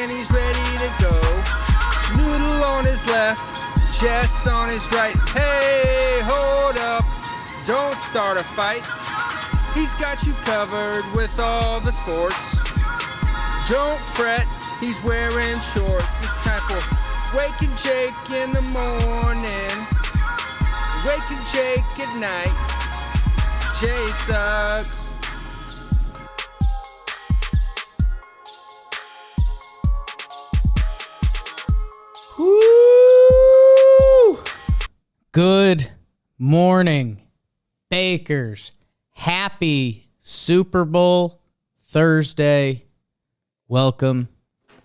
and he's ready to go. Noodle on his left, Jess on his right. Hey, hold up, don't start a fight. He's got you covered with all the sports. Don't fret, he's wearing shorts. It's time for Wake and Jake in the morning, Wake and Jake at night. Jake sucks. Woo! Good morning, Bakers. Happy Super Bowl Thursday. Welcome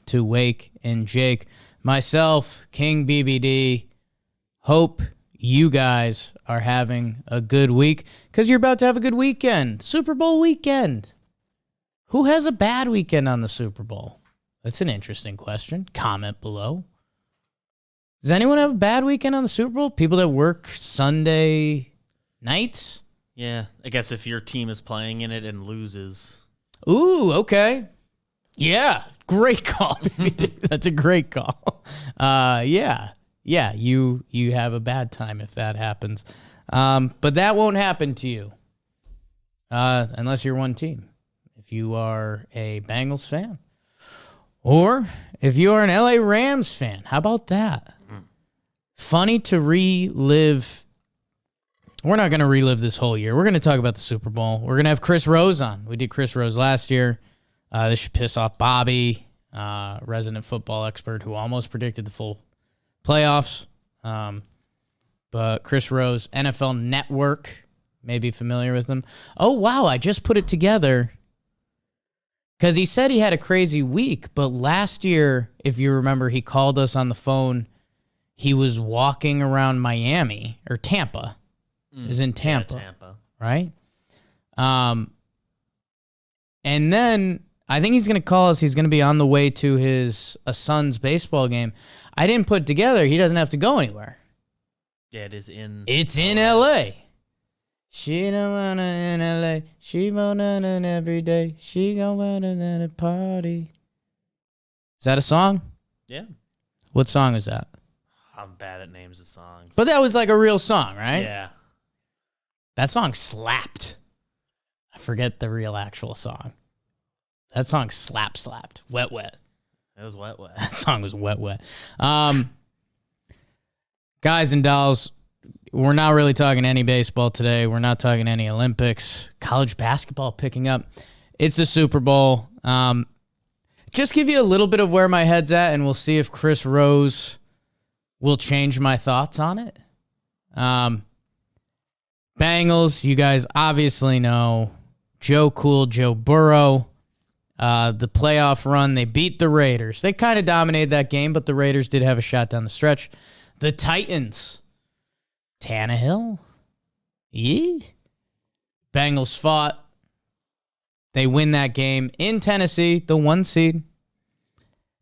to Wake and Jake. Myself, King BBD. Hope you guys are having a good week because you're about to have a good weekend. Super Bowl weekend. Who has a bad weekend on the Super Bowl? That's an interesting question. Comment below. Does anyone have a bad weekend on the Super Bowl? People that work Sunday nights? Yeah, I guess if your team is playing in it and loses. Ooh, okay. Yeah, great call. That's a great call. Yeah, you have a bad time if that happens. But that won't happen to you unless you're one team. If you are a Bengals fan. Or if you are an LA Rams fan. How about that? Funny to relive. We're not going to relive this whole year. We're going to talk about the Super Bowl. We're going to have Chris Rose on. We did Chris Rose last year. This should piss off Bobby, resident football expert who almost predicted the full playoffs. But Chris Rose, NFL Network, may be familiar with him. Oh, wow, I just put it together. Because he said he had a crazy week, but last year, if you remember, he called us on the phone. He was walking around Miami, or Tampa. It was in Tampa, Yeah, Tampa. right? And then I think he's going to call us. He's going to be on the way to his son's baseball game. I didn't put it together. He doesn't have to go anywhere. Yeah, it is in. It's in L.A. She don't wanna in L.A. She wanna in every day. She gon' wanna a party. Is that a song? Yeah. What song is that? I'm bad at names of songs. But that was like a real song, right? Yeah. That song slapped. I forget the real actual song. That song slapped. Wet. It was wet. That song was wet. Guys and dolls, we're not really talking any baseball today. We're not talking any Olympics. College basketball picking up. It's the Super Bowl. Just give you a little bit of where my head's at, and we'll see if Chris Rose will change my thoughts on it. Bengals, you guys obviously know. Joe Burrow. The playoff run, they beat the Raiders. They kind of dominated that game, but the Raiders did have a shot down the stretch. The Titans. Tannehill. Yeah. Bengals fought. They win that game in Tennessee, the 1 seed.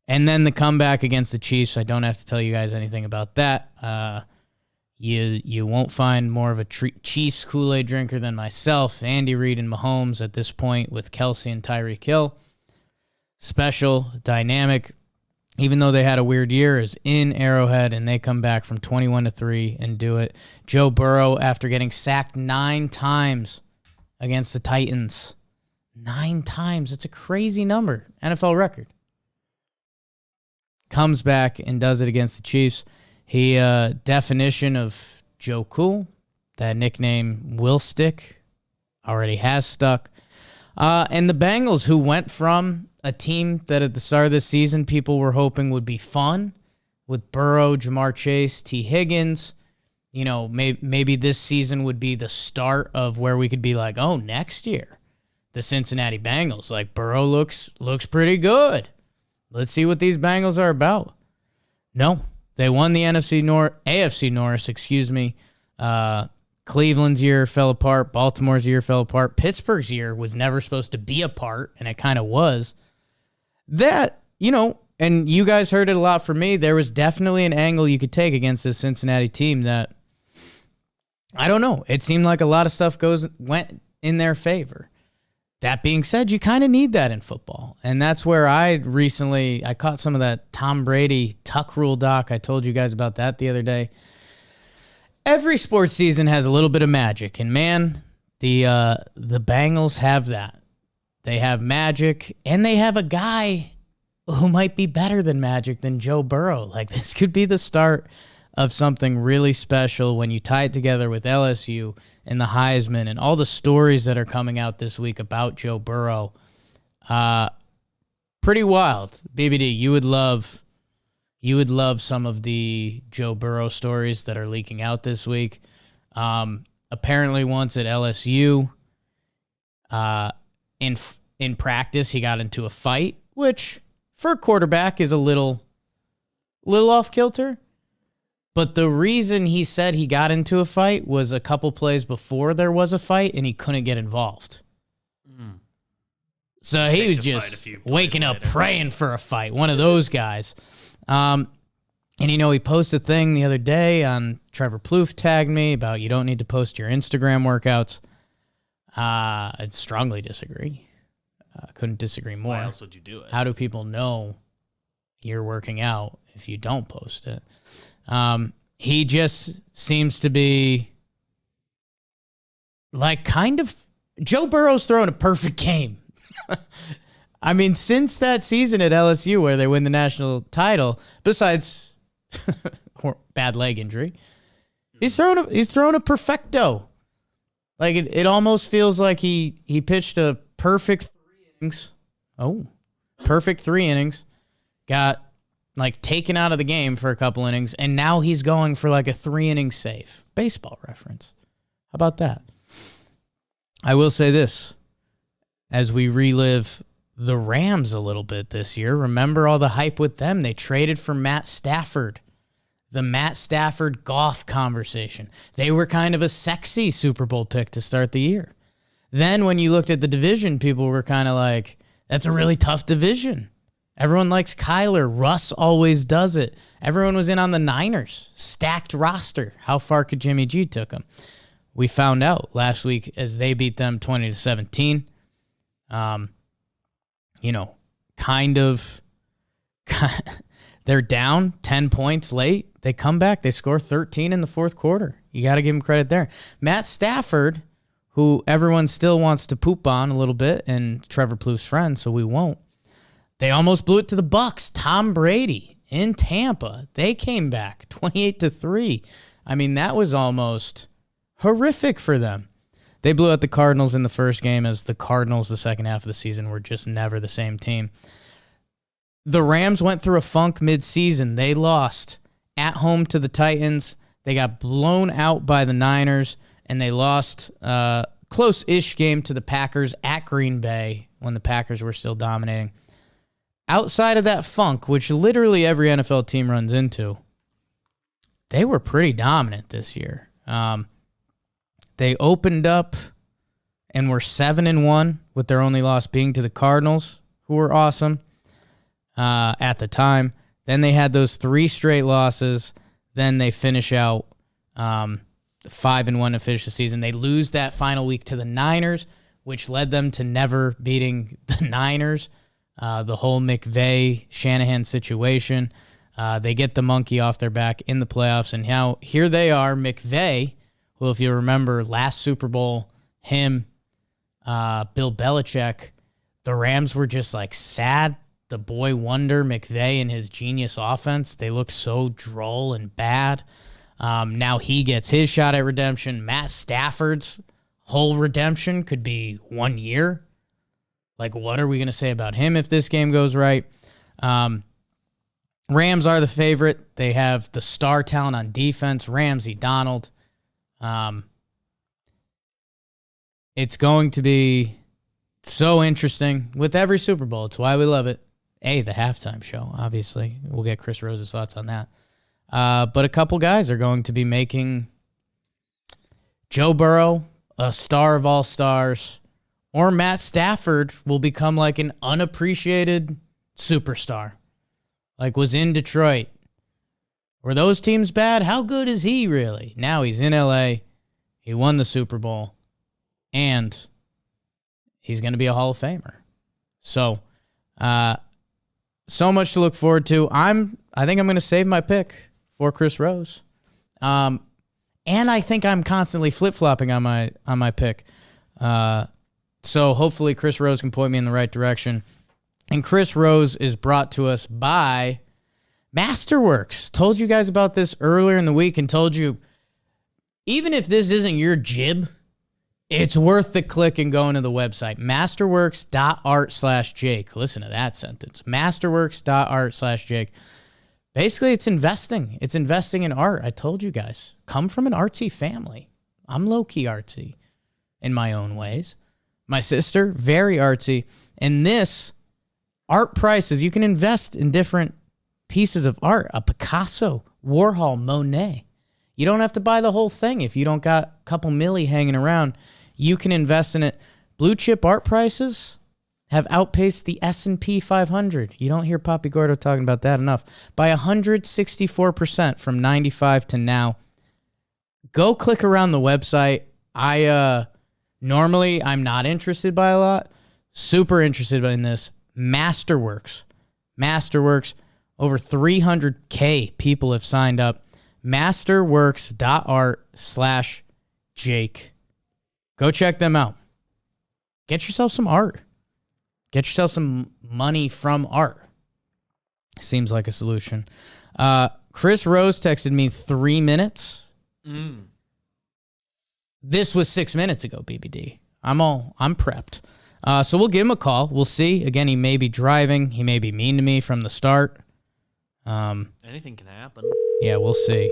And then the comeback against the Chiefs. I don't have to tell you guys anything about that. You won't find more of a Chiefs Kool-Aid drinker than myself. Andy Reid and Mahomes at this point with Kelsey and Tyreek Hill. Special, dynamic. Even though they had a weird year, is in Arrowhead, and they come back from 21-3 and do it. Joe Burrow, after getting sacked 9 times against the Titans. 9 times. It's a crazy number. NFL record. Comes back and does it against the Chiefs. He, definition of Joe Cool. That nickname will stick. Already has stuck. And the Bengals, who went from a team that at the start of this season people were hoping would be fun with Burrow, Jamar Chase, T. Higgins. You know, maybe this season would be the start of where we could be like, oh, next year, the Cincinnati Bengals. Like, Burrow looks pretty good. Let's see what these Bengals are about. No, they won the AFC North, Cleveland's year fell apart. Baltimore's year fell apart. Pittsburgh's year was never supposed to be apart, and it kind of was. That, you know, and you guys heard it a lot from me, there was definitely an angle you could take against this Cincinnati team that, I don't know, it seemed like a lot of stuff went in their favor. That being said, you kind of need that in football. And that's where I caught some of that Tom Brady tuck rule doc. I told you guys about that the other day. Every sports season has a little bit of magic. And man, the Bengals have that. They have magic, and they have a guy who might be better than magic than Joe Burrow. Like, this could be the start of something really special when you tie it together with LSU and the Heisman and all the stories that are coming out this week about Joe Burrow. Pretty wild. BBD, you would love some of the Joe Burrow stories that are leaking out this week. Apparently once at LSU, in practice, he got into a fight, which for a quarterback is a little off kilter. But the reason he said he got into a fight was a couple plays before there was a fight, and he couldn't get involved. So he was just waking up praying for a fight, one of those guys. And, he posted a thing the other day on Trevor Plouffe tagged me about you don't need to post your Instagram workouts. I'd strongly disagree. Couldn't disagree more. Why else would you do it? How do people know you're working out if you don't post it? He just seems to be like Joe Burrow's throwing a perfect game. I mean, since that season at LSU where they win the national title, besides bad leg injury, he's throwing a perfecto. Like it almost feels like he pitched a perfect 3 innings. Oh, perfect 3 innings. Got taken out of the game for a couple innings, and now he's going for a 3-inning save. Baseball reference. How about that? I will say this, as we relive the Rams a little bit this year, remember all the hype with them. They traded for Matt Stafford. The Matt Stafford Goff conversation. They were kind of a sexy Super Bowl pick to start the year. Then when you looked at the division, people were kind of like, that's a really tough division. Everyone likes Kyler. Russ always does it. Everyone was in on the Niners. Stacked roster. How far could Jimmy G took them? We found out last week as they beat them 20-17. They're down 10 points late. They come back. They score 13 in the fourth quarter. You got to give him credit there. Matt Stafford, who everyone still wants to poop on a little bit, and Trevor Plouffe's friend, so we won't. They almost blew it to the Bucs. Tom Brady in Tampa. They came back 28-3. I mean, that was almost horrific for them. They blew out the Cardinals in the first game, as the Cardinals the second half of the season were just never the same team. The Rams went through a funk mid-season. They lost at home to the Titans. They got blown out by the Niners, and they lost a close-ish game to the Packers at Green Bay when the Packers were still dominating. Outside of that funk, which literally every NFL team runs into, they were pretty dominant this year. They opened up and were 7-1, with their only loss being to the Cardinals, who were awesome at the time. Then they had those 3 straight losses. Then they finish out 5-1 to finish the season. They lose that final week to the Niners, which led them to never beating the Niners. The whole McVay-Shanahan situation. They get the monkey off their back in the playoffs, and now here they are, McVay. Well, if you remember last Super Bowl, him, Bill Belichick, the Rams were just sad. The boy wonder, McVay and his genius offense, they look so droll and bad. Now he gets his shot at redemption. Matt Stafford's whole redemption could be 1 year. What are we going to say about him if this game goes right? Rams are the favorite. They have the star talent on defense, Ramsey, Donald. It's going to be so interesting with every Super Bowl. It's why we love it. The halftime show, obviously. We'll get Chris Rose's thoughts on that. But a couple guys are going to be making Joe Burrow a star of all stars, or Matt Stafford will become an unappreciated superstar. Was in Detroit. Were those teams bad? How good is he really? Now he's in LA. He won the Super Bowl. And he's going to be a Hall of Famer. So, so much to look forward to. I think I'm going to save my pick for Chris Rose. And I think I'm constantly flip-flopping on my pick. So hopefully Chris Rose can point me in the right direction. And Chris Rose is brought to us by Masterworks. Told you guys about this earlier in the week and told you, even if this isn't your jib, it's worth the click and going to the website. Masterworks.art/Jake. Listen to that sentence. Masterworks.art/Jake. Basically, it's investing. It's investing in art. I told you guys. Come from an artsy family. I'm low-key artsy in my own ways. My sister, very artsy. And this, art prices, you can invest in different pieces of art. A Picasso, Warhol, Monet. You don't have to buy the whole thing if you don't got a couple milli hanging around. You can invest in it. Blue chip art prices have outpaced the S&P 500. You don't hear Papi Gordo talking about that enough. By 164% from 95 to now. Go click around the website. Normally I'm not interested by a lot. Super interested in this. Masterworks. Over 300K people have signed up. Masterworks.art/Jake. Go check them out. Get yourself some art. Get yourself some money from art. Seems like a solution. Chris Rose texted me 3 minutes. This was 6 minutes ago, BBD. I'm prepped. So we'll give him a call. We'll see. Again, he may be driving. He may be mean to me from the start. Anything can happen. Yeah, we'll see.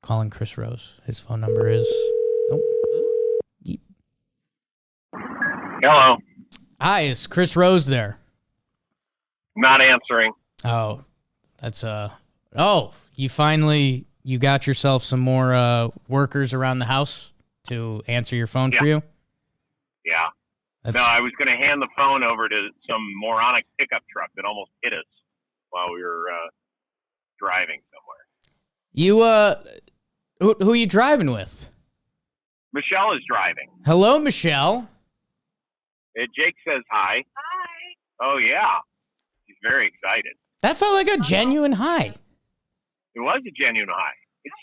Calling Chris Rose. His phone number is... Nope. Hello. Hi, is Chris Rose there? Not answering. Oh, that's... Oh, you got yourself some more workers around the house to answer your phone for you? Yeah. No, I was going to hand the phone over to some moronic pickup truck that almost hit us while we were driving somewhere. You, who are you driving with? Michelle is driving. Hello, Michelle. Jake says hi. Hi. Oh, yeah. She's very excited. That felt like a genuine hi. It was a genuine hi.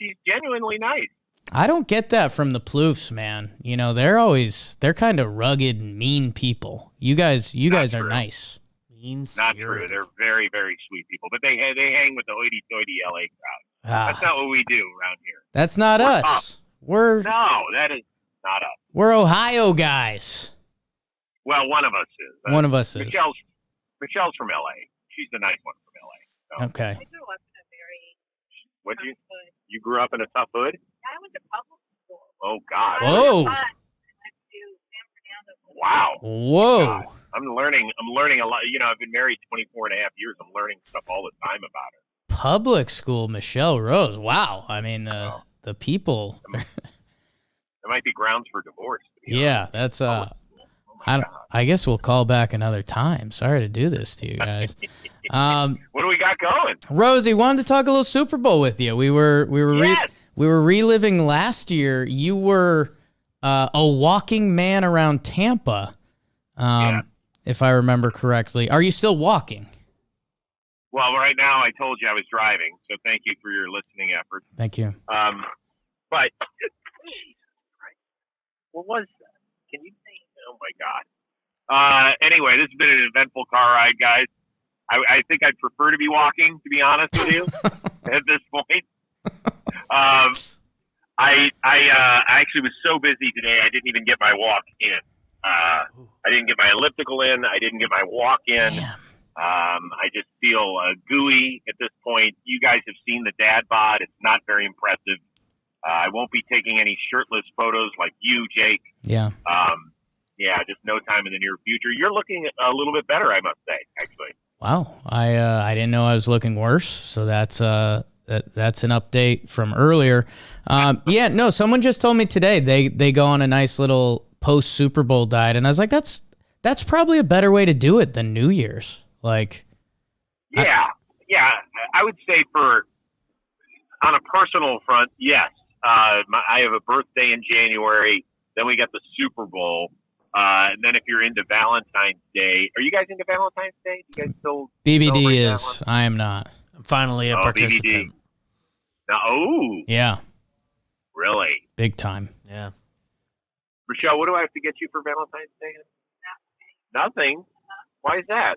She's genuinely nice. I don't get that from the Ploufs, man. You know, they're kind of rugged and mean people. You guys are nice. Not true. They're very, very sweet people, but they hang with the hoity-toity LA crowd. That's not what we do around here. That's not us. Tough. No, that is not us. We're Ohio guys. Well, one of us is. One of us is. Michelle's from LA. She's the nice one from LA. So. Okay. I grew up in a very What'd tough you? hood. You grew up in a tough hood? I went to public school. Oh God. Whoa. I went to San Fernando. Wow. Whoa. God. I'm learning a lot. You know, I've been married 24 and a half years. I'm learning stuff all the time about her. Public school, Michelle Rose. Wow. I mean, the people. There might be grounds for divorce. Yeah, that's I guess we'll call back another time. Sorry to do this to you guys. What do we got going? Rosie, wanted to talk a little Super Bowl with you. We were Yes. we were reliving last year. You were a walking man around Tampa, if I remember correctly. Are you still walking? Well, right now I told you I was driving, so thank you for your listening efforts. Thank you. But what was that? Can you think? Oh my God. Anyway, this has been an eventful car ride, guys. I think I'd prefer to be walking, to be honest with you, at this point. I actually was so busy today, I didn't even get my walk in. I didn't get my elliptical in. I didn't get my walk in. Damn. I just feel gooey at this point. You guys have seen the dad bod. It's not very impressive. I won't be taking any shirtless photos like you, Jake. Yeah. Yeah, just no time in the near future. You're looking a little bit better, I must say, actually. Wow. I didn't know I was looking worse. So that's an update from earlier. Yeah, no, someone just told me today they go on a nice little post Super Bowl diet, and I was like, that's probably a better way to do it than New Year's. Like, yeah, I would say on a personal front, yes. I have a birthday in January. Then we got the Super Bowl. And then if you're into Valentine's Day, are you guys into Valentine's Day? Do you guys still BBD celebrate that is. one? I am not. I'm finally a Oh, participant. BBD. Now, oh, Yeah, really? big time. Yeah. Michelle, what do I have to get you for Valentine's Day? Nothing. Why is that?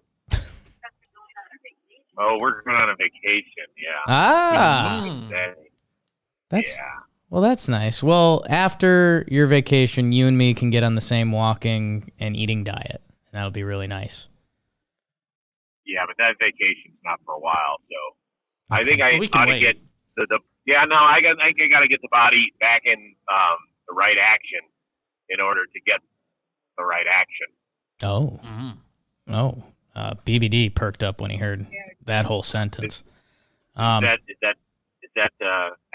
Oh, we're going on a vacation. Yeah. Ah, that's yeah. well, that's nice. Well, after your vacation, you and me can get on the same walking and eating diet, and that'll be really nice. Yeah, but that vacation's not for a while, so I think I Well, we can ought to wait. get the yeah, no, I got to get the body back in the right action in order to get the right action. Oh, Mm-hmm. oh, BBD perked up when he heard that whole sentence. Is that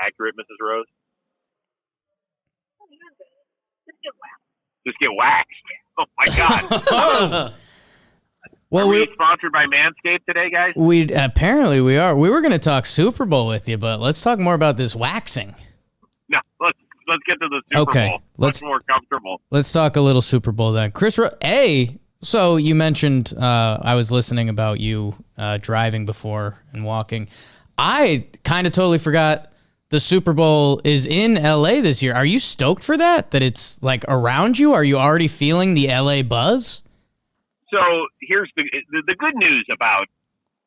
accurate, Mrs. Rose? Just get whacked. Just get waxed. Oh my God! Well, Are we sponsored by Manscaped today, guys? we apparently we are. We were going to talk Super Bowl with you, but let's talk more about this waxing. No, let's get to the Super Okay, Bowl. let's- Much more comfortable. Let's talk a little Super Bowl then. So you mentioned I was listening about you driving before and walking. I kind of totally forgot the Super Bowl is in LA this year. Are you stoked for that? That it's like around you? Are you already feeling the LA buzz? So here's the good news about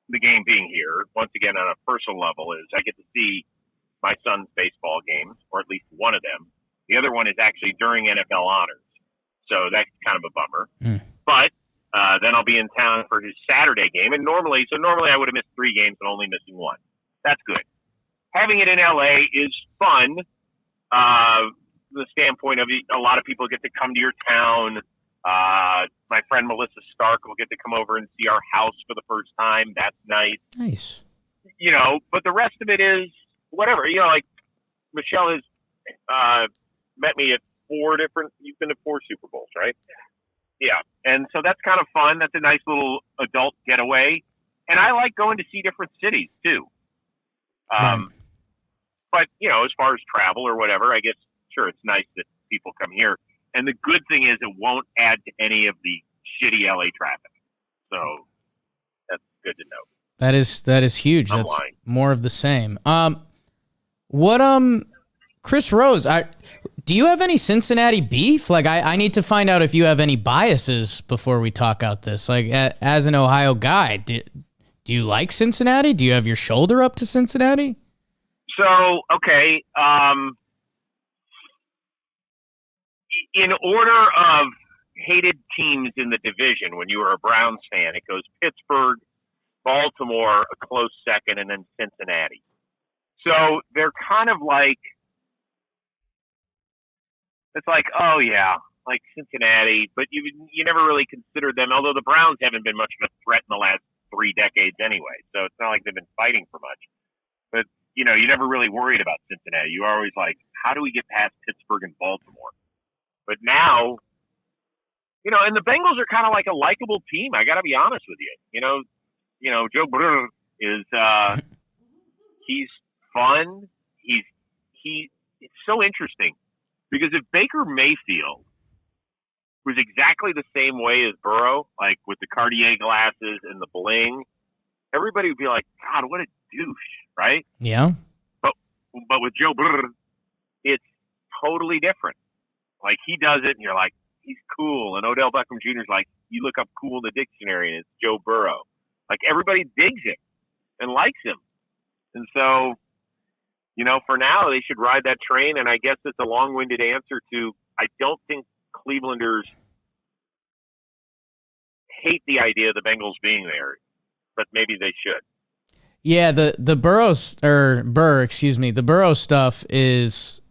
the game being here. Once again, on a personal level, is I get to see my son's baseball games, or at least one of them. The other one is actually during NFL honors, so that's kind of a bummer. But then I'll be in town for his Saturday game, and normally I would have missed 3 games and only missing 1. That's good. Having it in LA is fun. The standpoint of a lot of people get to come to your town. My friend Melissa Stark will get to come over and see our house for the first time. That's nice. Nice. But the rest of it is whatever. Like Michelle has met me at 4 different. You've been to 4 Super Bowls, right? Yeah, and so that's kind of fun. That's a nice little adult getaway, and I like going to see different cities too. Right. But as far as travel or whatever, I guess sure it's nice that people come here. And the good thing is it won't add to any of the shitty LA traffic. So that's good to know. That is huge. I'm That's lying. more of the same. Chris Rose, do you have any Cincinnati beef? Like, I need to find out if you have any biases before we talk out this. Like, as an Ohio guy, do you like Cincinnati? Do you have your shoulder up to Cincinnati? So, okay. In order of hated teams in the division, when you were a Browns fan, it goes Pittsburgh, Baltimore, a close second, and then Cincinnati. So they're kind of like, it's like, oh yeah, like Cincinnati, but you never really considered them, although the Browns haven't been much of a threat in the last 3 decades anyway, so it's not like they've been fighting for much. But, you never really worried about Cincinnati. You were always like, how do we get past Pittsburgh and Baltimore? But now, and the Bengals are kind of like a likable team. I got to be honest with you. Joe Burrow is he's fun. It's so interesting because if Baker Mayfield was exactly the same way as Burrow, like with the Cartier glasses and the bling, everybody would be like, God, what a douche, right? Yeah. But with Joe Burrow, it's totally different. Like, he does it, and you're like, he's cool. And Odell Beckham Jr. is like, you look up cool in the dictionary, and it's Joe Burrow. Like, everybody digs him and likes him. And so, for now, they should ride that train. And I guess it's a long-winded answer to, I don't think Clevelanders hate the idea of the Bengals being there, but maybe they should. Yeah, the Burrow stuff is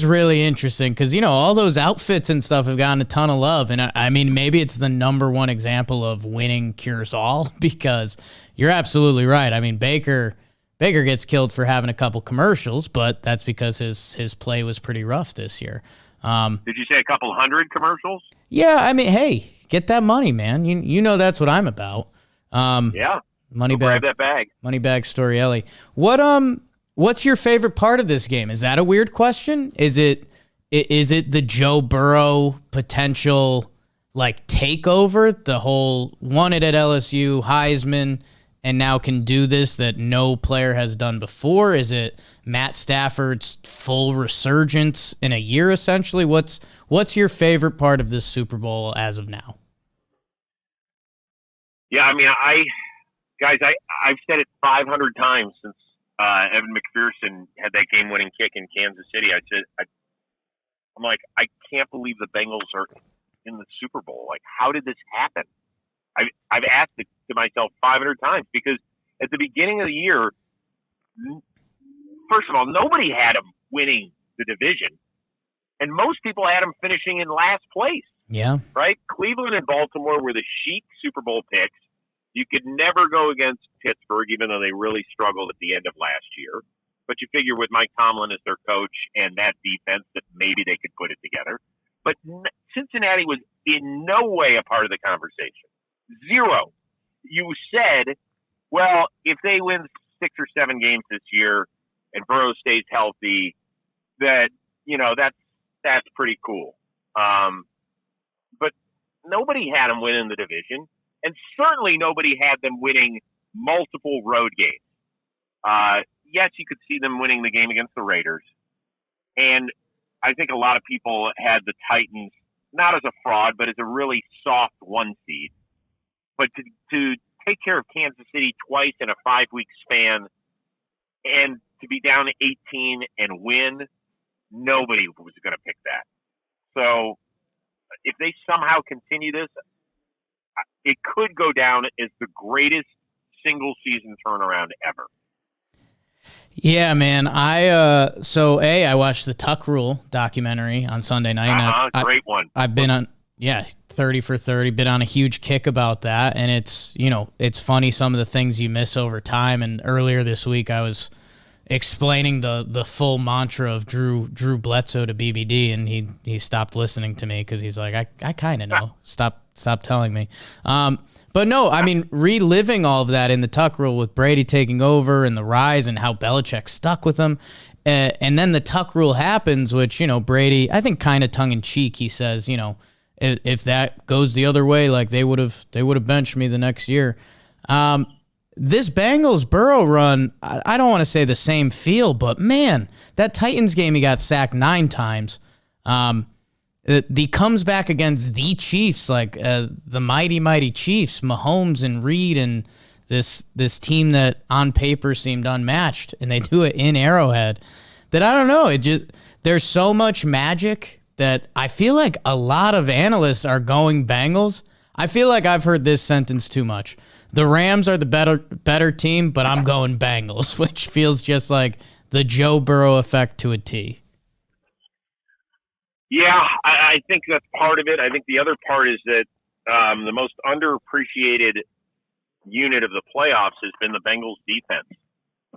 really interesting because, all those outfits and stuff have gotten a ton of love. And I mean, maybe it's the number one example of winning cures all because you're absolutely right. I mean, Baker gets killed for having a couple commercials, but that's because his play was pretty rough this year. Did you say a couple hundred commercials? Yeah, I mean, hey, get that money, man. You know that's what I'm about. Yeah. Money Go grab bag. that bag. Money bag story, Ellie. What's your favorite part of this game? Is that a weird question? Is it is it the Joe Burrow potential like takeover? The whole won it at LSU, Heisman, and now can do this that no player has done before? Is it Matt Stafford's full resurgence in a year, essentially? What's your favorite part of this Super Bowl as of now? Yeah, I mean, I've said it 500 times since Evan McPherson had that game-winning kick in Kansas City. I'm like, I can't believe the Bengals are in the Super Bowl. Like, how did this happen? I've asked it to myself 500 times because at the beginning of the year, first of all, nobody had them winning the division, and most people had them finishing in last place. Yeah. Right? Cleveland and Baltimore were the chic Super Bowl picks. You could never go against Pittsburgh, even though they really struggled at the end of last year. But you figure with Mike Tomlin as their coach and that defense that maybe they could put it together. But Cincinnati was in no way a part of the conversation. Zero. You said, well, if they win 6 or 7 games this year and Burrow stays healthy, that, that's pretty cool. But nobody had them winning the division, and certainly nobody had them winning multiple road games. Yes, you could see them winning the game against the Raiders, and I think a lot of people had the Titans not as a fraud, but as a really soft 1 seed. But to take care of Kansas City twice in a 5-week span and to be down 18 and win, nobody was going to pick that. So if they somehow continue this, it could go down as the greatest single season turnaround ever. Yeah, man. I watched the Tuck Rule documentary on Sunday night. Great one. I've been on 30 for 30, been on a huge kick about that, and it's funny some of the things you miss over time. And earlier this week I was explaining the full mantra of Drew Bledsoe to BBD, and he stopped listening to me because he's like, I kind of know. Stop telling me. But no, I mean, reliving all of that in the Tuck Rule with Brady taking over and the rise and how Belichick stuck with him. And then the Tuck Rule happens, which, Brady, I think kind of tongue in cheek, he says, if that goes the other way, like they would have benched me the next year. This Bengals Burrow run, I don't want to say the same feel, but man, that Titans game, he got sacked 9 times. The comes back against the Chiefs, like the mighty Chiefs, Mahomes and Reed, and this team that on paper seemed unmatched, and they do it in Arrowhead. That I don't know. There's so much magic that I feel like a lot of analysts are going Bengals. I feel like I've heard this sentence too much. The Rams are the better team, but I'm going Bengals, which feels just like the Joe Burrow effect to a T. Yeah, I think that's part of it. I think the other part is that the most underappreciated unit of the playoffs has been the Bengals defense.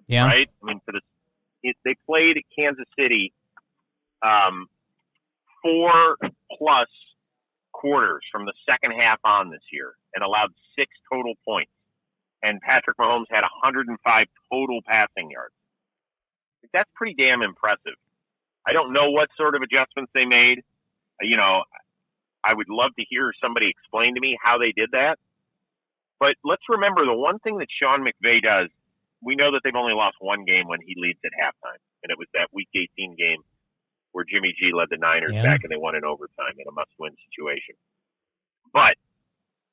Yeah. Right? I mean, they played Kansas City 4+ quarters from the second half on this year and allowed 6 total points. And Patrick Mahomes had 105 total passing yards. That's pretty damn impressive. I don't know what sort of adjustments they made. I would love to hear somebody explain to me how they did that. But let's remember the one thing that Sean McVay does, we know that they've only lost 1 game when he leads at halftime. And it was that Week 18 game where Jimmy G led the Niners back and they won in overtime in a must-win situation. But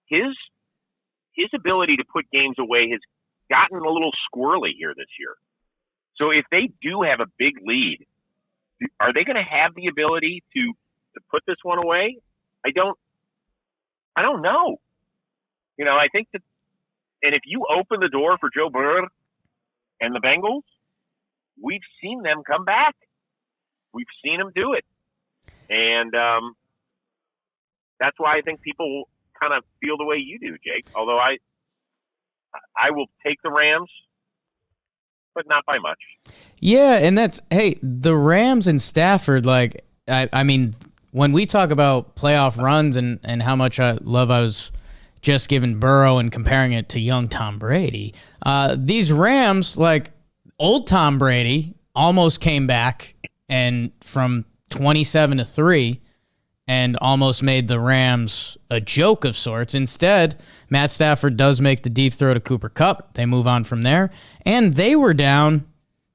his ability to put games away has gotten a little squirrely here this year. So if they do have a big lead, are they going to have the ability to put this one away? I don't know. I think that, and if you open the door for Joe Burrow and the Bengals, we've seen them come back. We've seen them do it. And that's why I think people kind of feel the way you do, Jake. Although I will take the Rams, but not by much. Yeah, and the Rams and Stafford, like, I mean, when we talk about playoff runs and how much I was just giving Burrow and comparing it to young Tom Brady, these Rams, like, old Tom Brady almost came back and from 27-3 and almost made the Rams a joke of sorts. Instead, Matt Stafford does make the deep throw to Cooper Kupp. They move on from there. And they were down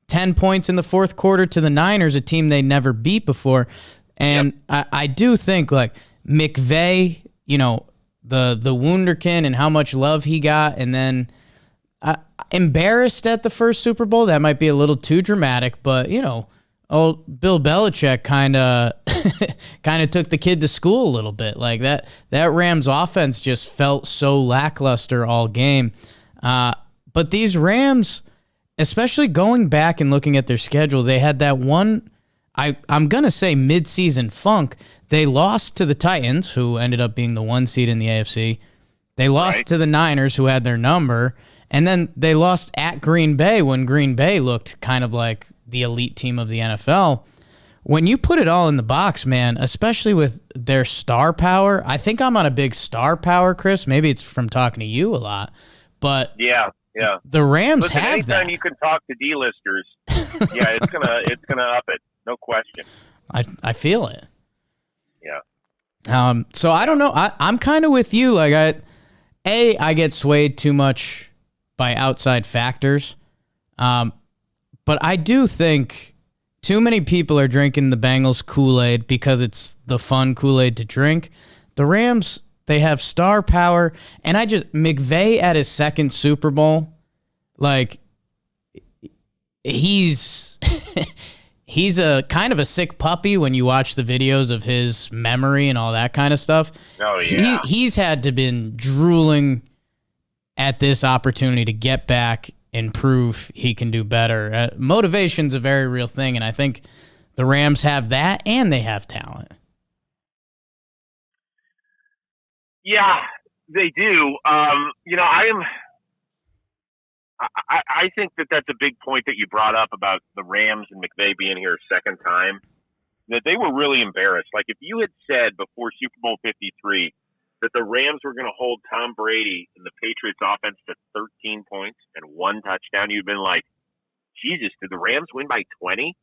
10 points in the fourth quarter to the Niners, a team they never beat before. And I do think, like, McVay, you know, the wunderkind and how much love he got, and then embarrassed at the first Super Bowl. That might be a little too dramatic, but, you know, old Bill Belichick kind of took the kid to school a little bit. Like that Rams offense just felt so lackluster all game. But these Rams, especially going back and looking at their schedule, they had that one, I'm going to say midseason funk. They lost to the Titans, who ended up being the 1 seed in the AFC. They lost to the Niners, who had their number. And then they lost at Green Bay when Green Bay looked kind of like the elite team of the NFL. When you put it all in the box, man, especially with their star power, I think I'm on a big star power, Chris. Maybe it's from talking to you a lot, but yeah. The Rams Listen, have anytime that. you can talk to D-listers, it's gonna up it, no question. I feel it. Yeah. So I don't know. I'm kind of with you. Like I get swayed too much by outside factors. But I do think too many people are drinking the Bengals Kool-Aid because it's the fun Kool-Aid to drink. The Rams, they have star power, and McVay at his second Super Bowl, like, he's he's a kind of a sick puppy when you watch the videos of his memory and all that kind of stuff. Oh, yeah. He's had to been drooling at this opportunity to get back and prove he can do better. Motivation's a very real thing, and I think the Rams have that, and they have talent. Yeah, they do. I think that's a big point that you brought up about the Rams and McVay being here a second time, that they were really embarrassed. Like, if you had said before Super Bowl 53 that the Rams were going to hold Tom Brady and the Patriots offense to 13 points and 1 touchdown, you'd been like, Jesus, did the Rams win by 20?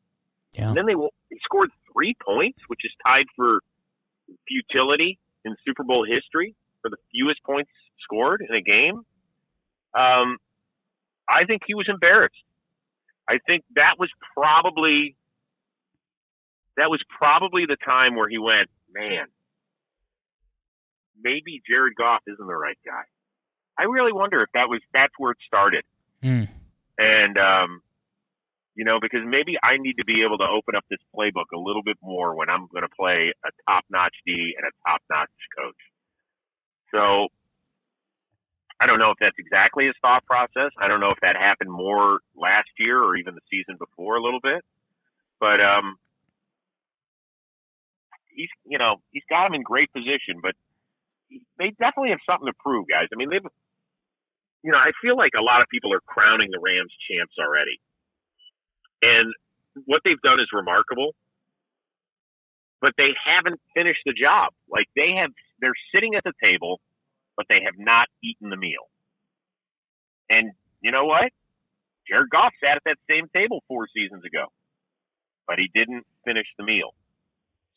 Yeah. And then they scored 3 points, which is tied for futility in Super Bowl history for the fewest points scored in a game. I think he was embarrassed. I think that was probably the time where he went, man, maybe Jared Goff isn't the right guy. I really wonder if that's where it started. And, because maybe I need to be able to open up this playbook a little bit more when I'm going to play a top-notch D and a top-notch coach. So I don't know if that's exactly his thought process. I don't know if that happened more last year or even the season before a little bit. But he's got him in great position, but they definitely have something to prove, guys. I mean, I feel like a lot of people are crowning the Rams champs already. And what they've done is remarkable, but they haven't finished the job. Like, they're sitting at the table, but they have not eaten the meal. And you know what? Jared Goff sat at that same table 4 seasons ago, but he didn't finish the meal.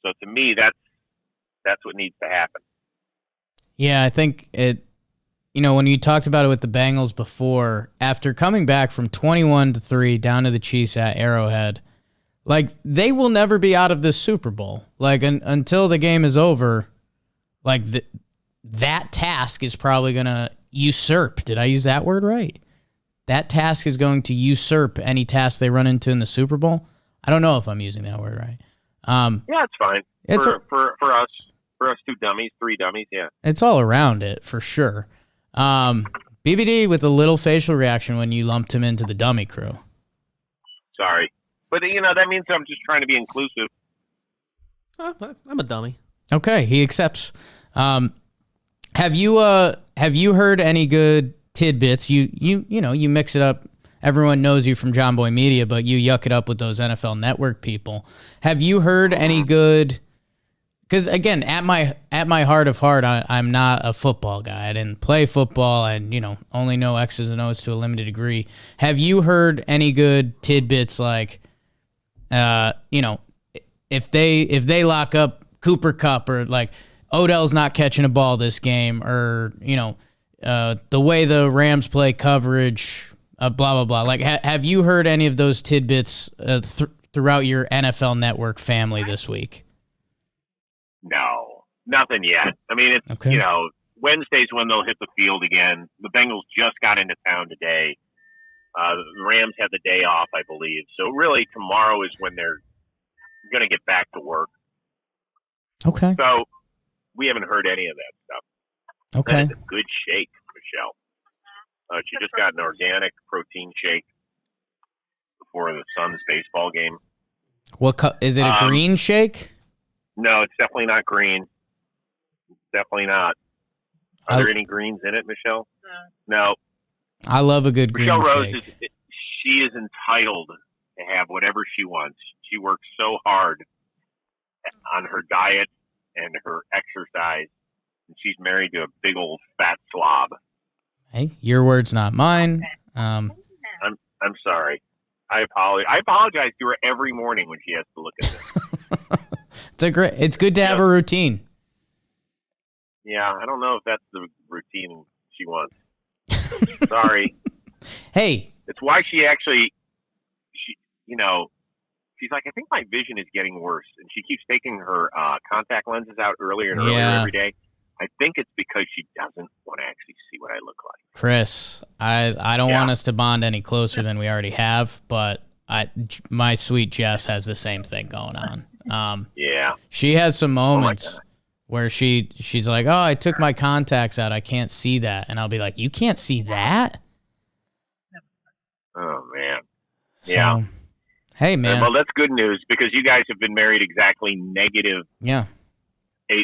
So to me, that's what needs to happen. Yeah, I think when you talked about it with the Bengals before, after coming back from 21-3 down to the Chiefs at Arrowhead, like, they will never be out of this Super Bowl. Like, until the game is over, like, that task is probably going to usurp. Did I use that word right? That task is going to usurp any task they run into in the Super Bowl. I don't know if I'm using that word right. Yeah, it's fine. For us 2 dummies, 3 dummies, yeah. It's all around it, for sure. BBD with a little facial reaction when you lumped him into the dummy crew. Sorry. But, that means I'm just trying to be inclusive. I'm a dummy. Okay, he accepts. Have you heard any good tidbits? You mix it up. Everyone knows you from JOMBOY Media, but you yuck it up with those NFL Network people. Have you heard any good? Because again, at my heart of heart, I'm not a football guy. I didn't play football, and only know X's and O's to a limited degree. Have you heard any good tidbits like, if they lock up Cooper Kupp, or like Odell's not catching a ball this game, or the way the Rams play coverage, blah blah blah. Like, have you heard any of those tidbits throughout your NFL Network family this week? No, nothing yet. I mean, it's Okay. Wednesday's when they'll hit the field again. The Bengals just got into town today. The Rams had the day off, I believe. So really, tomorrow is when they're going to get back to work. Okay. So we haven't heard any of that stuff. Okay. That is a good shake, Michelle. She just got an organic protein shake before the Suns baseball game. What is it? A green shake? No, it's definitely not green. Definitely not. Are there any greens in it, Michelle? No. I love a good green Michelle Rose shake. she is entitled to have whatever she wants. She works so hard on her diet and her exercise, and she's married to a big old fat slob. Hey, your words, not mine. I'm sorry. I apologize to her every morning when she has to look at this. It's good to have a routine. Yeah, I don't know if that's the routine she wants. Sorry. Hey. It's why she's like, I think my vision is getting worse. And she keeps taking her contact lenses out earlier and earlier every day. I think it's because she doesn't want to actually see what I look like. Chris, I don't want us to bond any closer than we already have, but my sweet Jess has the same thing going on. Yeah. She has some moments where she's like, oh, I took my contacts out. I can't see that. And I'll be like, you can't see that? Oh, man. So, yeah. Hey, man. Well, that's good news because you guys have been married exactly negative 8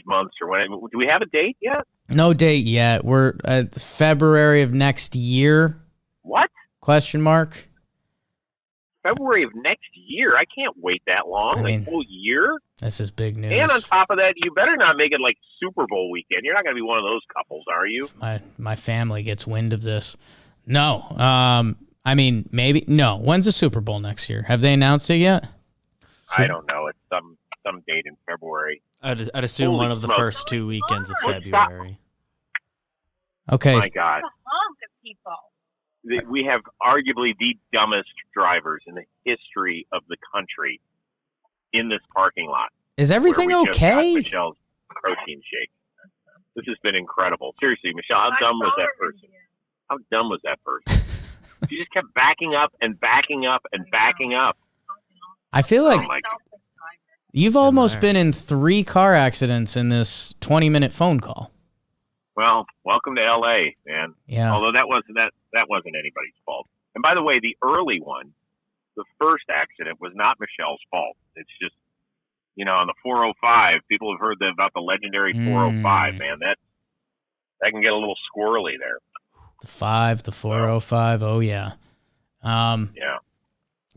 months or whatever. Do we have a date yet? No date yet. We're February of next year. What? Question mark. February of next year? I can't wait that long. I mean, a whole year? This is big news. And on top of that, you better not make it like Super Bowl weekend. You're not going to be one of those couples, are you? My family gets wind of this. No. I mean, maybe. No. When's the Super Bowl next year? Have they announced it yet? I don't know. It's some date in February. I'd assume Holy one of the smokes. first 2 weekends of What's February. Okay. My God. Honk at people. We have arguably the dumbest drivers in the history of the country in this parking lot. Is everything where we just got okay? Michelle's protein shake. This has been incredible. Seriously, Michelle, how dumb was that person? How dumb was that person? She just kept backing up and backing up and backing up. I feel like Oh my God. you've almost been in 3 car accidents in this 20-minute phone call. Well, welcome to LA, man. Yeah. Although that wasn't anybody's fault. And by the way, the early one, the first accident, was not Michelle's fault. It's just, on the 405, people have heard about the legendary 405, man. That can get a little squirrely there. The 5, the 405. Oh, yeah. Yeah.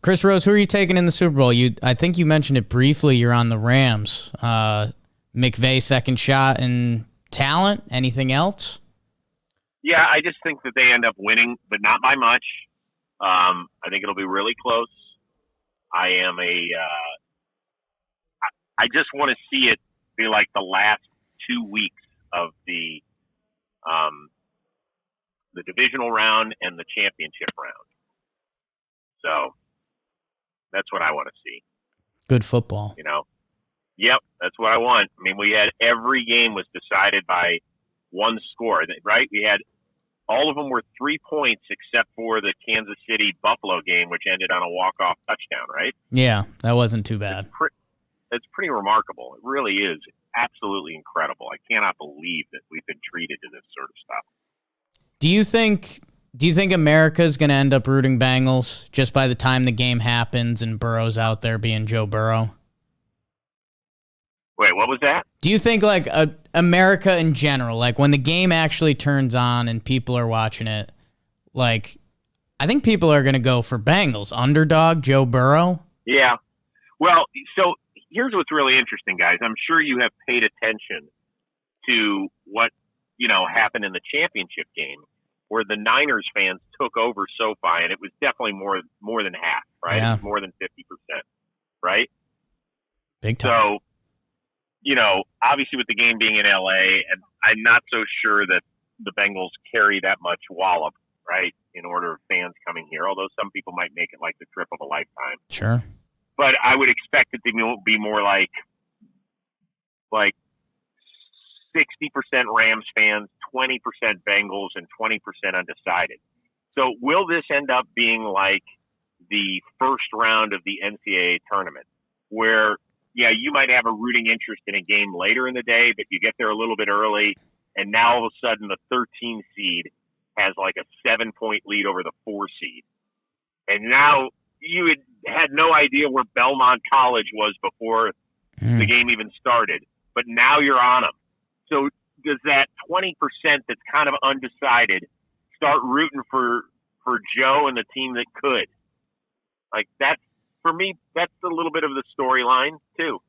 Chris Rose, who are you taking in the Super Bowl? I think you mentioned it briefly. You're on the Rams. McVay second shot and talent. Anything else? Yeah, I just think that they end up winning, but not by much. I think it'll be really close. I just want to see it be like the last 2 weeks of the divisional round and the championship round. So that's what I want to see. Good football. Yep, that's what I want. I mean, we had every game was decided by one score, right? We had all of them were 3 points except for the Kansas City Buffalo game, which ended on a walk-off touchdown, right? Yeah, that wasn't too bad. It's pretty remarkable. It really is absolutely incredible. I cannot believe that we've been treated to this sort of stuff. Do you think America's going to end up rooting Bengals just by the time the game happens and Burrow's out there being Joe Burrow? Wait, what was that? Do you think like America in general, like when the game actually turns on and people are watching it, like I think people are going to go for Bengals, underdog Joe Burrow? Yeah. Well, so here's what's really interesting, guys. I'm sure you have paid attention to what, happened in the championship game where the Niners fans took over SoFi, and it was definitely more than half, right? Yeah. It was more than 50%, right? Big time. So, obviously with the game being in LA, and I'm not so sure that the Bengals carry that much wallop, right, in order of fans coming here, although some people might make it like the trip of a lifetime. Sure. But I would expect it to be more like 60% Rams fans, 20% Bengals, and 20% undecided. So will this end up being like the first round of the NCAA tournament where, you might have a rooting interest in a game later in the day, but you get there a little bit early, and now all of a sudden the 13 seed has like a 7-point lead over the 4 seed. And now you had no idea where Belmont College was before the game even started, but now you're on them. So does that 20% that's kind of undecided start rooting for Joe and the team that could? Like that's, for me, that's a little bit of the storyline too.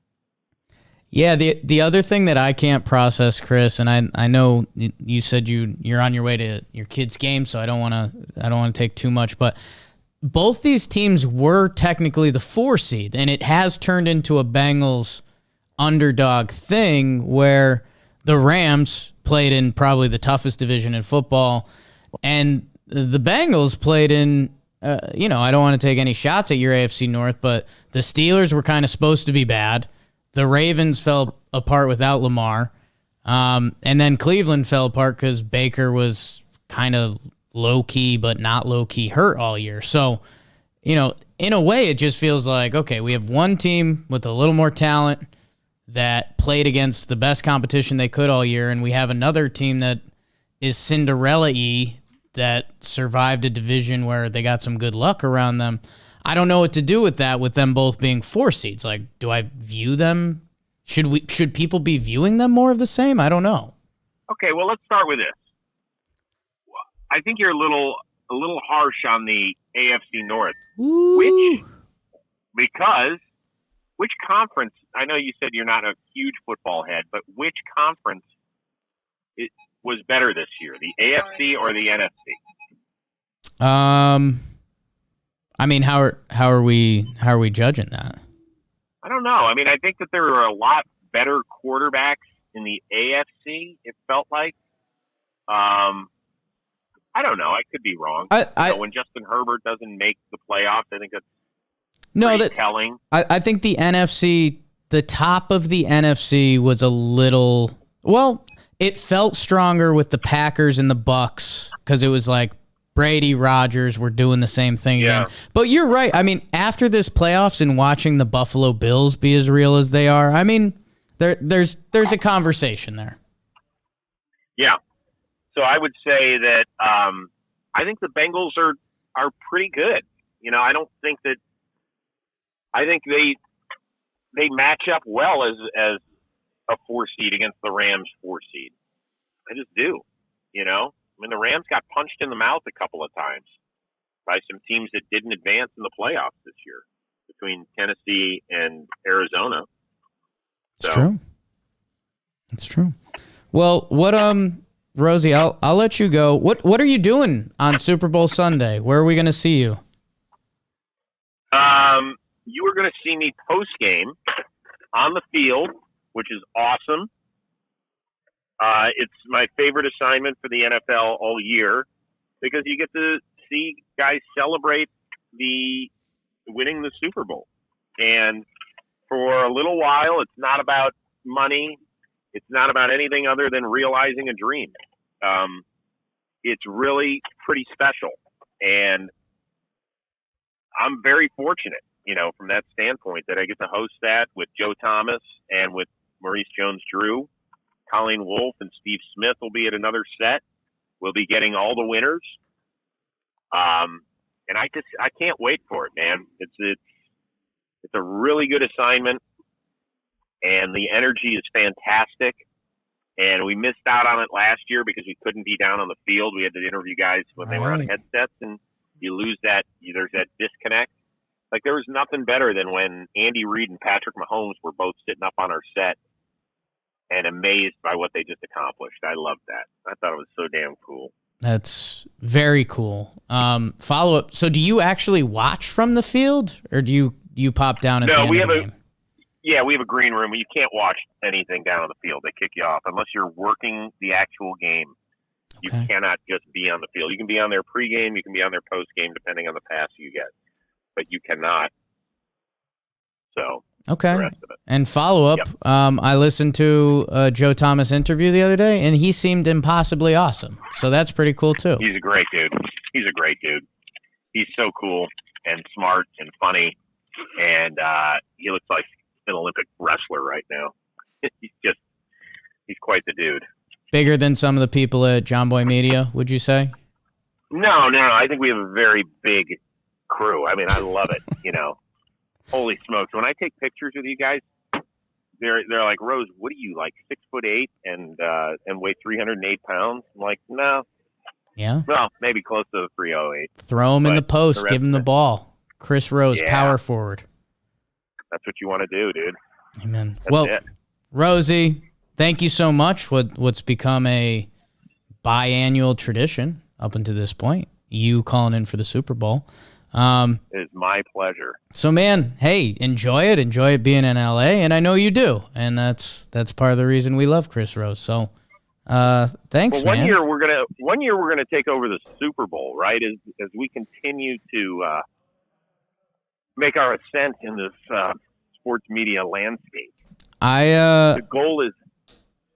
Yeah, the other thing that I can't process, Chris, and I know you said you're on your way to your kid's game, so I don't want to take too much, but both these teams were technically the 4 seed, and it has turned into a Bengals underdog thing where the Rams played in probably the toughest division in football, and the Bengals played in, I don't want to take any shots at your AFC North, but the Steelers were kind of supposed to be bad. The Ravens fell apart without Lamar, and then Cleveland fell apart because Baker was kind of low-key but not low-key hurt all year. So, in a way, it just feels like, okay, we have one team with a little more talent that played against the best competition they could all year, and we have another team that is Cinderella-y that survived a division where they got some good luck around them. I don't know what to do with that, with them both being 4 seeds. Like, do I view them? Should people be viewing them more of the same? I don't know. Okay, well, let's start with this. I think you're a little harsh on the AFC North. Ooh. Which conference? I know you said you're not a huge football head, but which conference was better this year, the AFC or the NFC? I mean, how are we judging that? I don't know. I mean, I think that there are a lot better quarterbacks in the AFC. It felt like. I don't know. I could be wrong. When Justin Herbert doesn't make the playoffs, I think that's telling. I think the NFC, the top of the NFC was a little, well, it felt stronger with the Packers and the Bucks because it was like Brady, Rodgers were doing the same thing again. But you're right. I mean, after this playoffs and watching the Buffalo Bills be as real as they are, I mean, there's a conversation there. Yeah. So I would say that I think the Bengals are pretty good. I don't think that. I think they match up well as a 4 seed against the Rams 4 seed. I just do. I mean, the Rams got punched in the mouth a couple of times by some teams that didn't advance in the playoffs this year, between Tennessee and Arizona. It's true. It's true. Well, what Rosie, I'll let you go. What are you doing on Super Bowl Sunday? Where are we going to see you? You are going to see me post game on the field, which is awesome. It's my favorite assignment for the NFL all year because you get to see guys celebrate winning the Super Bowl. And for a little while, it's not about money. It's not about anything other than realizing a dream. It's really pretty special. And I'm very fortunate, from that standpoint that I get to host that with Joe Thomas and with Maurice Jones-Drew. Colleen Wolfe and Steve Smith will be at another set. We'll be getting all the winners. And I can't wait for it, man. It's a really good assignment, and the energy is fantastic. And we missed out on it last year because we couldn't be down on the field. We had to interview guys when they were on headsets, and you lose that. There's that disconnect. Like, there was nothing better than when Andy Reid and Patrick Mahomes were both sitting up on our set and amazed by what they just accomplished. I loved that. I thought it was so damn cool. That's very cool. Follow up. So do you actually watch from the field, or do you pop down at the end of the game? Yeah, we have a green room. You can't watch anything down on the field. They kick you off unless you're working the actual game. You Okay. cannot just be on the field. You can be on there pregame. You can be on there postgame, depending on the pass you get. But you cannot. So Okay. the rest of it. And follow up, Yep. I listened to a Joe Thomas interview the other day, and he seemed impossibly awesome. So that's pretty cool too. He's a great dude. He's a great dude. He's so cool and smart and funny, and he looks like an Olympic wrestler right now. He's quite the dude. Bigger than some of the people at JOMBOY Media, would you say? No. I think we have a very big crew. I mean, I love it. Holy smokes! When I take pictures with you guys, they're like, Rose, what are you, like 6'8" and weigh 308 pounds? I'm like, no. Yeah. Well, maybe close to the 308. Throw him in the But post. the rest Give him the of it- ball. Chris Rose, Yeah. power forward. That's what you want to do, dude. Amen. That's Well, it. Rosie, thank you so much. What's become a biannual tradition up until this point, you calling in for the Super Bowl. It's my pleasure. So, man, hey, enjoy it. Enjoy it being in LA, and I know you do, and that's part of the reason we love Chris Rose. So, thanks, Well, man. one year we're gonna take over the Super Bowl, right? As we continue to make our ascent in this sports media landscape. The goal is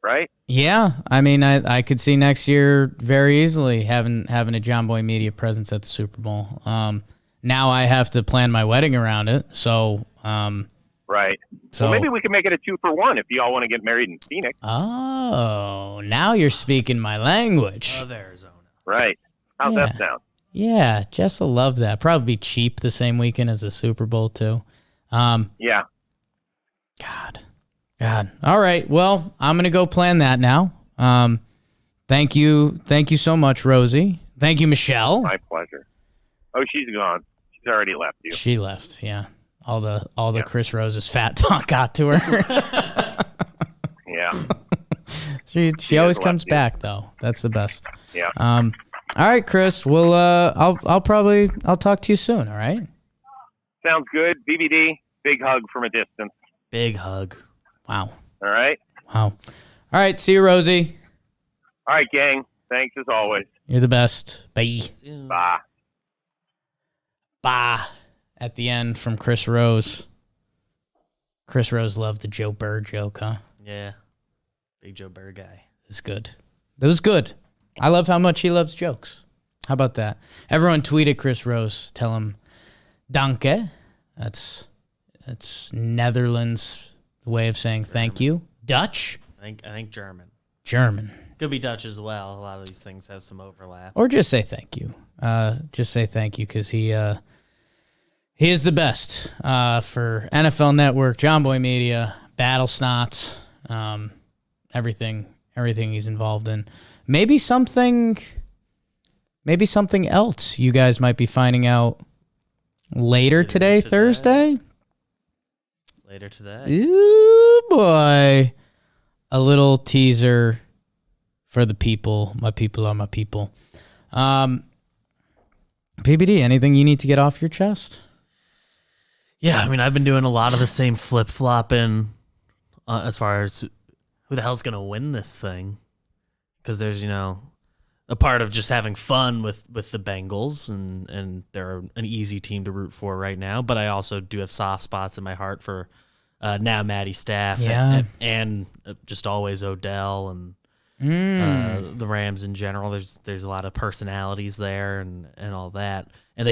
right. Yeah, I mean, I could see next year very easily having a JOMBOY Media presence at the Super Bowl. Now I have to plan my wedding around it, so Right. So Well, maybe we can make it a 2-for-1 if you all want to get married in Phoenix. Oh, now you're speaking my language. Of Arizona. Right. How's Yeah. that sound? Yeah, Jess will love that. Probably be cheap the same weekend as the Super Bowl too. Yeah. God. All right. Well, I'm gonna go plan that now. Thank you so much, Rosie. Thank you, Michelle. My pleasure. Oh, she's gone. She's already left you. She left. Yeah. All the Chris Rose's fat talk got to her. Yeah. she always has comes left you. back though. That's the best. Yeah. All right, Chris. Well, I'll talk to you soon. All right. Sounds good. BBD, big hug from a distance. Big hug. Wow. All right. Wow. All right. See you, Rosie. All right, gang. Thanks as always. You're the best. Bye. Bye. Bah. At the end from Chris Rose. Chris Rose loved the Joe Burr joke, huh? Yeah. Big Joe Burr guy. It's good. That was good. I love how much he loves jokes. How about that? Everyone tweeted Chris Rose. Tell him, danke. That's Netherlands' way of saying thank you. Dutch? I think German. German. Could be Dutch as well. A lot of these things have some overlap. Or just say thank you. Just say thank you because he is the best for NFL Network, JOMBOY Media, Battle Snots, everything he's involved in. Maybe something else you guys might be finding out later today, Thursday. Later today. Ooh, boy. A little teaser for the people. My people are my people. PBD, anything you need to get off your chest? Yeah, I mean, I've been doing a lot of the same flip-flopping as far as who the hell's going to win this thing. Because there's, a part of just having fun with the Bengals, and they're an easy team to root for right now. But I also do have soft spots in my heart for now Matty Staff and just always Odell and the Rams in general. There's a lot of personalities there and all that. And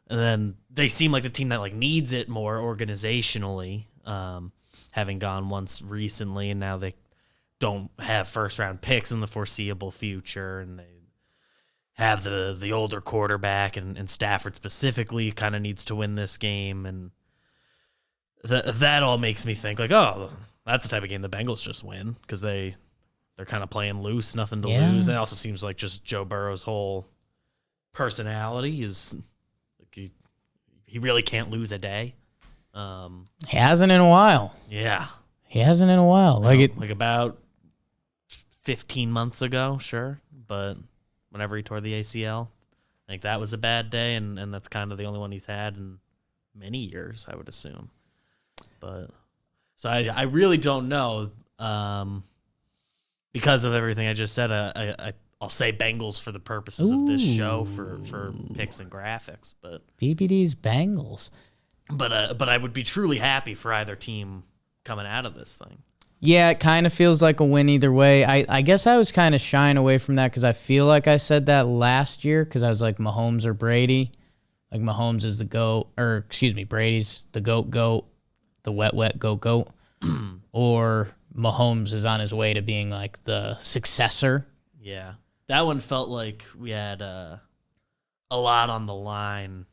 then they seem like the team that needs it more organizationally, having gone once recently, and now they don't have first round picks in the foreseeable future, and they have the older quarterback, and Stafford specifically kind of needs to win this game, and that all makes me think oh, that's the type of game the Bengals just win because they're kind of playing loose, nothing to lose. And it also seems like just Joe Burrow's whole personality is he really can't lose a day. He hasn't in a while. Yeah. He hasn't in a while. Like about 15 months ago, sure. But whenever he tore the ACL, I think that was a bad day, and that's kind of the only one he's had in many years, I would assume. But So I really don't know. Because of everything I just said, I'll say Bengals for the purposes of this show for picks and graphics. But BBD's Bengals. But I would be truly happy for either team coming out of this thing. Yeah, it kind of feels like a win either way. I guess I was kind of shying away from that because I feel like I said that last year because I was like Mahomes or Brady. Like Mahomes is the GOAT, or excuse me, Brady's the GOAT, the wet goat. Or Mahomes is on his way to being like the successor. Yeah. That one felt like we had a lot on the line,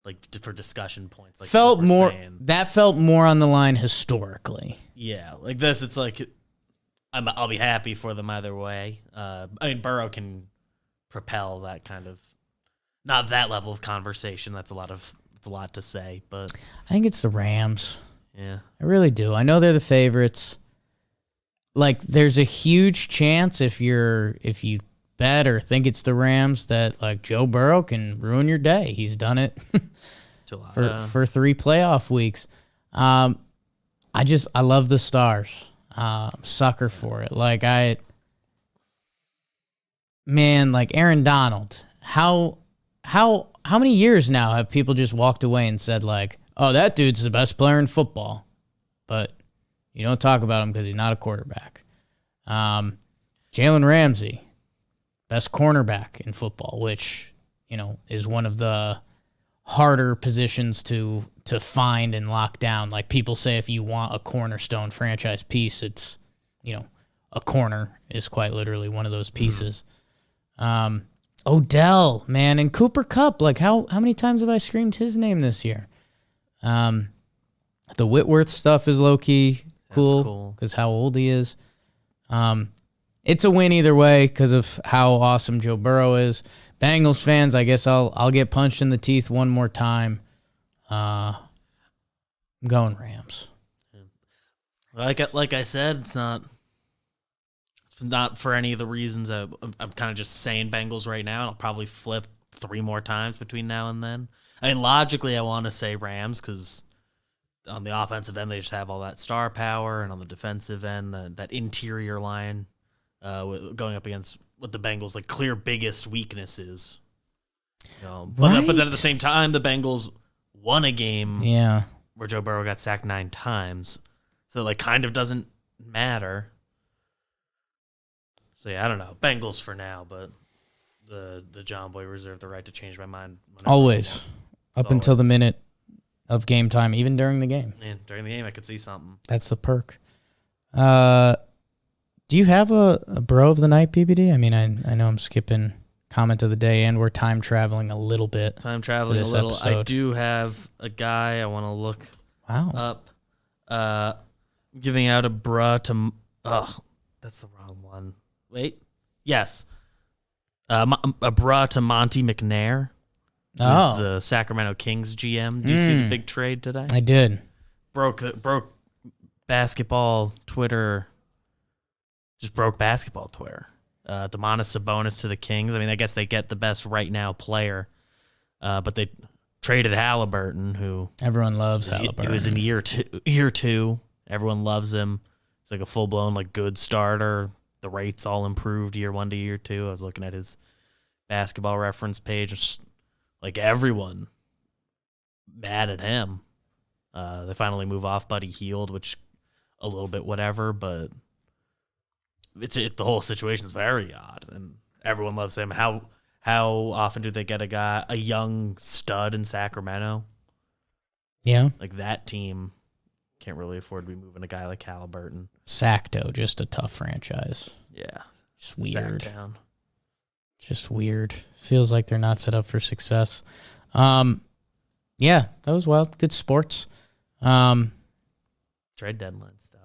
like for discussion points. Like felt more saying. That felt more on the line historically. Yeah, like this, it's like I'll be happy for them either way. I mean, Burrow can propel that kind of not that level of conversation. It's a lot to say, but I think it's the Rams. Yeah, I really do. I know they're the favorites. Like, there's a huge chance if you bet or think it's the Rams that like Joe Burrow can ruin your day. He's done it for 3 playoff weeks. I love the Stars. Sucker for it. Like like Aaron Donald. How many years now have people just walked away and said like, oh, that dude's the best player in football, but you don't talk about him because he's not a quarterback. Jalen Ramsey, best cornerback in football, which, is one of the harder positions to find and lock down. Like people say, if you want a cornerstone franchise piece, it's, a corner is quite literally one of those pieces. Odell, man, and Cooper Kupp. Like how many times have I screamed his name this year? The Whitworth stuff is low key cool because how old he is. It's a win either way because of how awesome Joe Burrow is. Bengals fans, I guess I'll get punched in the teeth one more time. I'm going Rams. Like I said, it's not for any of the reasons. I'm kind of just saying Bengals right now. I'll probably flip 3 more times between now and then. I mean, logically, I want to say Rams because on the offensive end, they just have all that star power, and on the defensive end, that interior line going up against what the Bengals' like clear biggest weaknesses. But then at the same time, the Bengals won a game where Joe Burrow got sacked 9 times, so like kind of doesn't matter. So yeah, I don't know. Bengals for now, but the JOMBOY reserve the right to change my mind. Always. Up until the minute of game time, even during the game. Yeah, during the game, I could see something. That's the perk. Do you have a bro of the night, PBD? I mean, I know I'm skipping comment of the day, and we're time traveling a little bit. Time traveling a little. Episode. I do have a guy I want to look up. Giving out a bruh to... Oh, that's the wrong one. Wait. Yes. A bruh to Monty McNair. Who's the Sacramento Kings GM. Did you see the big trade today? I did. Broke basketball Twitter. Just broke basketball Twitter. Domantas Sabonis to the Kings. I mean, I guess they get the best right now player. But they traded Halliburton, who everyone loves Halliburton. He was in year two. Everyone loves him. He's like a full-blown, like, good starter. The rates all improved year 1 to year 2. I was looking at his basketball reference page. Just, like, everyone mad at him. They finally move off Buddy Hield, which a little bit whatever, but the whole situation is very odd, and everyone loves him. How often do they get a young stud in Sacramento? Yeah. Like, that team can't really afford to be moving a guy like Halliburton. Sacto, just a tough franchise. Yeah. Just weird. Sacktown. Just weird. Feels like they're not set up for success. Yeah, that was wild. Good sports. Trade deadline stuff.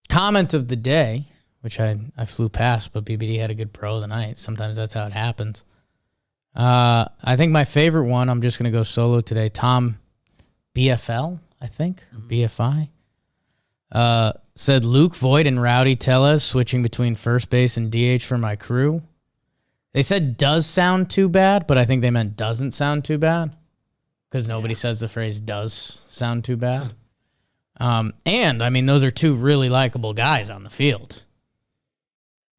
Comment of the day, which I flew past, but BBD had a good pro of the night. Sometimes that's how it happens. I think my favorite one, I'm just going to go solo today. Tom BFL, I think, or BFI, said Luke Voigt and Rowdy Tellez switching between first base and DH for my crew. They said does sound too bad, but I think they meant doesn't sound too bad because nobody says the phrase does sound too bad. And, I mean, those are two really likable guys on the field.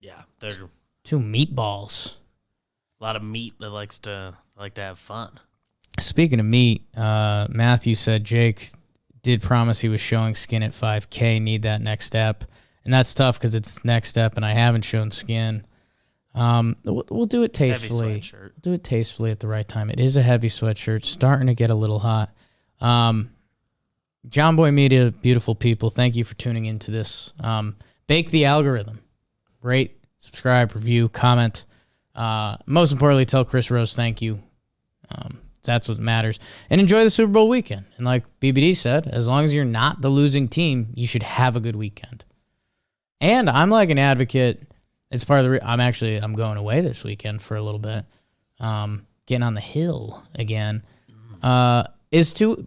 Yeah, they're Two meatballs. a lot of meat that like to have fun. Speaking of meat, Matthew said Jake did promise he was showing skin at 5K, need that next step. And that's tough because it's next step, and I haven't shown skin. We'll do it tastefully. Heavy sweatshirt. We'll do it tastefully at the right time. It is a heavy sweatshirt, starting to get a little hot. JOMBOY Media, beautiful people, thank you for tuning into this. Bake the algorithm. Rate, subscribe, review, comment. Most importantly, tell Chris Rose thank you. That's what matters. And enjoy the Super Bowl weekend. And like BBD said, as long as you're not the losing team, you should have a good weekend. And I'm like an advocate. It's part of the I'm going away this weekend for a little bit. Getting on the hill again. Is to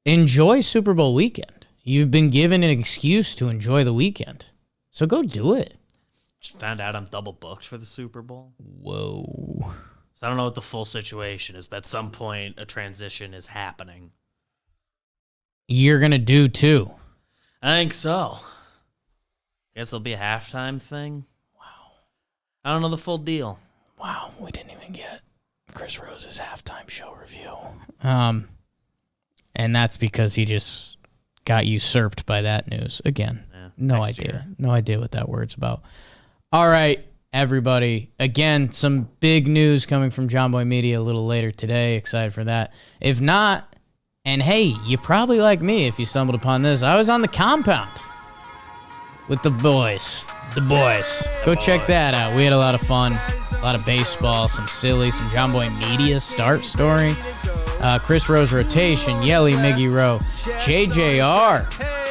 enjoy Super Bowl weekend. You've been given an excuse to enjoy the weekend. So go do it. Just found out I'm double booked for the Super Bowl. Whoa. So I don't know what the full situation is, but at some point a transition is happening. You're going to do too. I think so. Guess it'll be a halftime thing. Wow. I don't know the full deal. Wow, we didn't even get Chris Rose's halftime show review. And that's because he just got usurped by that news. Again, no idea. Year. No idea what that word's about. All right, everybody. Again, some big news coming from JOMBOY Media a little later today. Excited for that. If not, and hey, you probably like me if you stumbled upon this. I was on the compound with the boys. Go check that out. We had a lot of fun. A lot of baseball, some JOMBOY Media start story. Chris Rose rotation, Yelly, Miggy Rowe, JJR,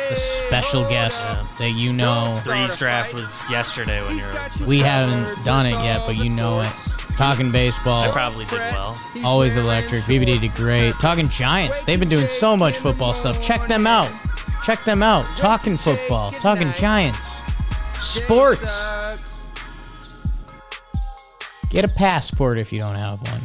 the special guest that you know. Threes draft was yesterday when you're. We haven't done it yet, but you know it. Talking baseball. I probably did well. Always electric. BBD did great. Talking Giants. They've been doing so much football stuff. Check them out. Talking football. Talking Giants. Sports. Get a passport if you don't have one.